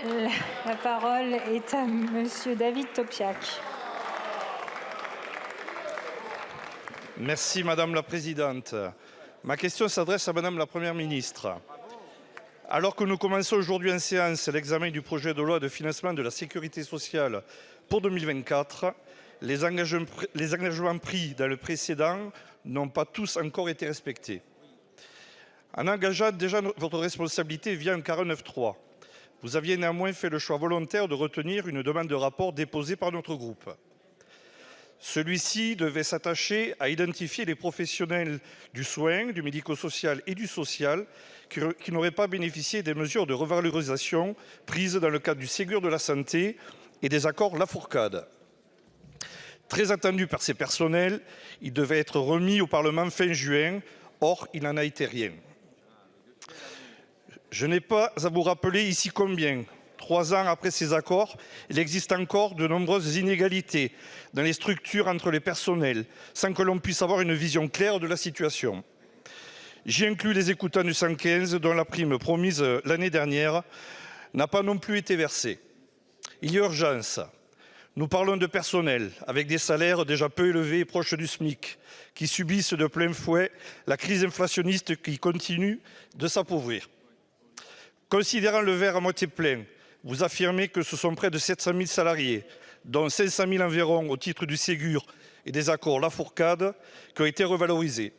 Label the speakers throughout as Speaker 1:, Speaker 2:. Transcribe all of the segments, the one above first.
Speaker 1: La parole est à Monsieur David Topiak.
Speaker 2: Merci Madame la Présidente. Ma question s'adresse à Madame la Première ministre. Alors que nous commençons aujourd'hui en séance l'examen du projet de loi de financement de la sécurité sociale pour 2024, les engagements pris dans le précédent n'ont pas tous encore été respectés. En engageant déjà votre responsabilité via un 49.3, vous aviez néanmoins fait le choix volontaire de retenir une demande de rapport déposée par notre groupe. Celui-ci devait s'attacher à identifier les professionnels du soin, du médico-social et du social qui n'auraient pas bénéficié des mesures de revalorisation prises dans le cadre du Ségur de la santé et des accords Lafourcade. Très attendu par ces personnels, il devait être remis au Parlement fin juin. Or, il n'en a été rien. Je n'ai pas à vous rappeler ici combien, 3 ans après ces accords, il existe encore de nombreuses inégalités dans les structures entre les personnels, sans que l'on puisse avoir une vision claire de la situation. J'y inclus les écoutants du 115, dont la prime promise l'année dernière n'a pas non plus été versée. Il y a urgence. Nous parlons de personnel avec des salaires déjà peu élevés et proches du SMIC, qui subissent de plein fouet la crise inflationniste qui continue de s'appauvrir. Considérant le verre à moitié plein, vous affirmez que ce sont près de 700 000 salariés, dont 500 000 environ au titre du Ségur et des accords Lafourcade, qui ont été revalorisés.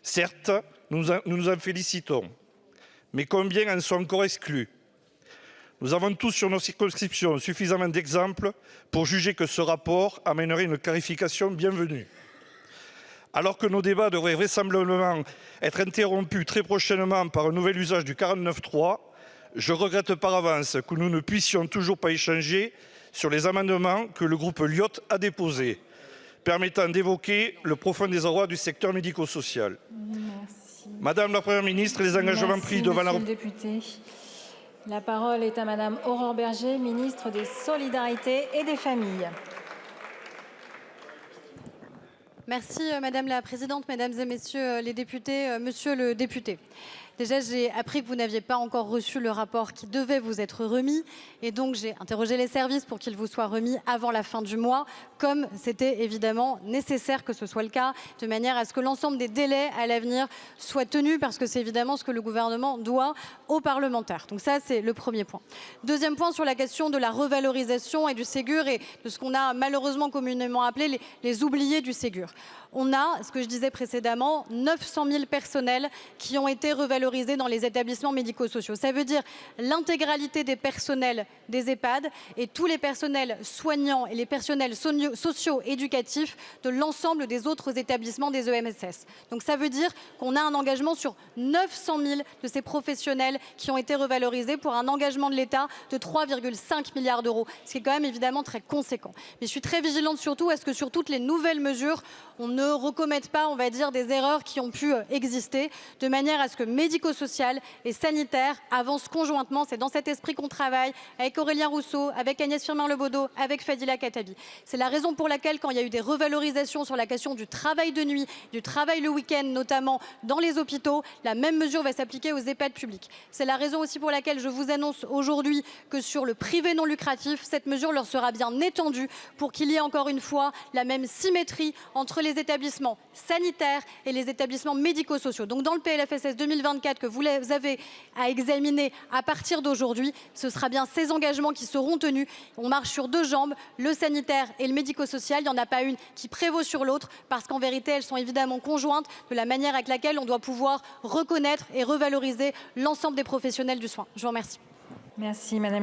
Speaker 2: Certes, nous nous en félicitons, mais combien en sont encore exclus? Nous avons tous sur nos circonscriptions suffisamment d'exemples pour juger que ce rapport amènerait une clarification bienvenue. Alors que nos débats devraient vraisemblablement être interrompus très prochainement par un nouvel usage du 49.3, je regrette par avance que nous ne puissions toujours pas échanger sur les amendements que le groupe Lyotte a déposés, permettant d'évoquer le profond désarroi du secteur médico-social. Madame la Première ministre, les engagements pris devant la...
Speaker 1: Député. La parole est à Madame Aurore Bergé, ministre des Solidarités et des Familles.
Speaker 3: Merci Madame la Présidente, Mesdames et Messieurs les députés. Monsieur le député, déjà j'ai appris que vous n'aviez pas encore reçu le rapport qui devait vous être remis et donc j'ai interrogé les services pour qu'il vous soit remis avant la fin du mois, comme c'était évidemment nécessaire que ce soit le cas, de manière à ce que l'ensemble des délais à l'avenir soient tenus, parce que c'est évidemment ce que le gouvernement doit aux parlementaires. Donc ça, c'est le premier point. Deuxième point, sur la question de la revalorisation et du Ségur et de ce qu'on a malheureusement communément appelé les oubliés du Ségur. On a, ce que je disais précédemment, 900 000 personnels qui ont été revalorisés dans les établissements médico-sociaux. Ça veut dire l'intégralité des personnels des EHPAD et tous les personnels soignants et les personnels socio-éducatifs de l'ensemble des autres établissements des EMSS. Donc ça veut dire qu'on a un engagement sur 900 000 de ces professionnels qui ont été revalorisés pour un engagement de l'État de 3,5 milliards d'euros, ce qui est quand même évidemment très conséquent. Mais je suis très vigilante surtout à ce que sur toutes les nouvelles mesures, on ne recommette pas, on va dire, des erreurs qui ont pu exister, de manière à ce que médico-social et sanitaire avancent conjointement. C'est dans cet esprit qu'on travaille avec Aurélien Rousseau, avec Agnès Firmin-Lebaudot, avec Fadila Khattabi. C'est la raison pour laquelle, quand il y a eu des revalorisations sur la question du travail de nuit, du travail le week-end, notamment dans les hôpitaux, la même mesure va s'appliquer aux EHPAD publics. C'est la raison aussi pour laquelle je vous annonce aujourd'hui que sur le privé non lucratif, cette mesure leur sera bien étendue pour qu'il y ait encore une fois la même symétrie entre les établissements sanitaires et les établissements médico-sociaux. Donc dans le PLFSS 2024 que vous avez à examiner à partir d'aujourd'hui, ce sera bien ces engagements qui seront tenus. On marche sur 2 jambes, le sanitaire et le médico-social. Il n'y en a pas une qui prévaut sur l'autre, parce qu'en vérité, elles sont évidemment conjointes de la manière avec laquelle on doit pouvoir reconnaître et revaloriser l'ensemble des professionnels du soin. Je vous remercie.
Speaker 1: Merci Madame.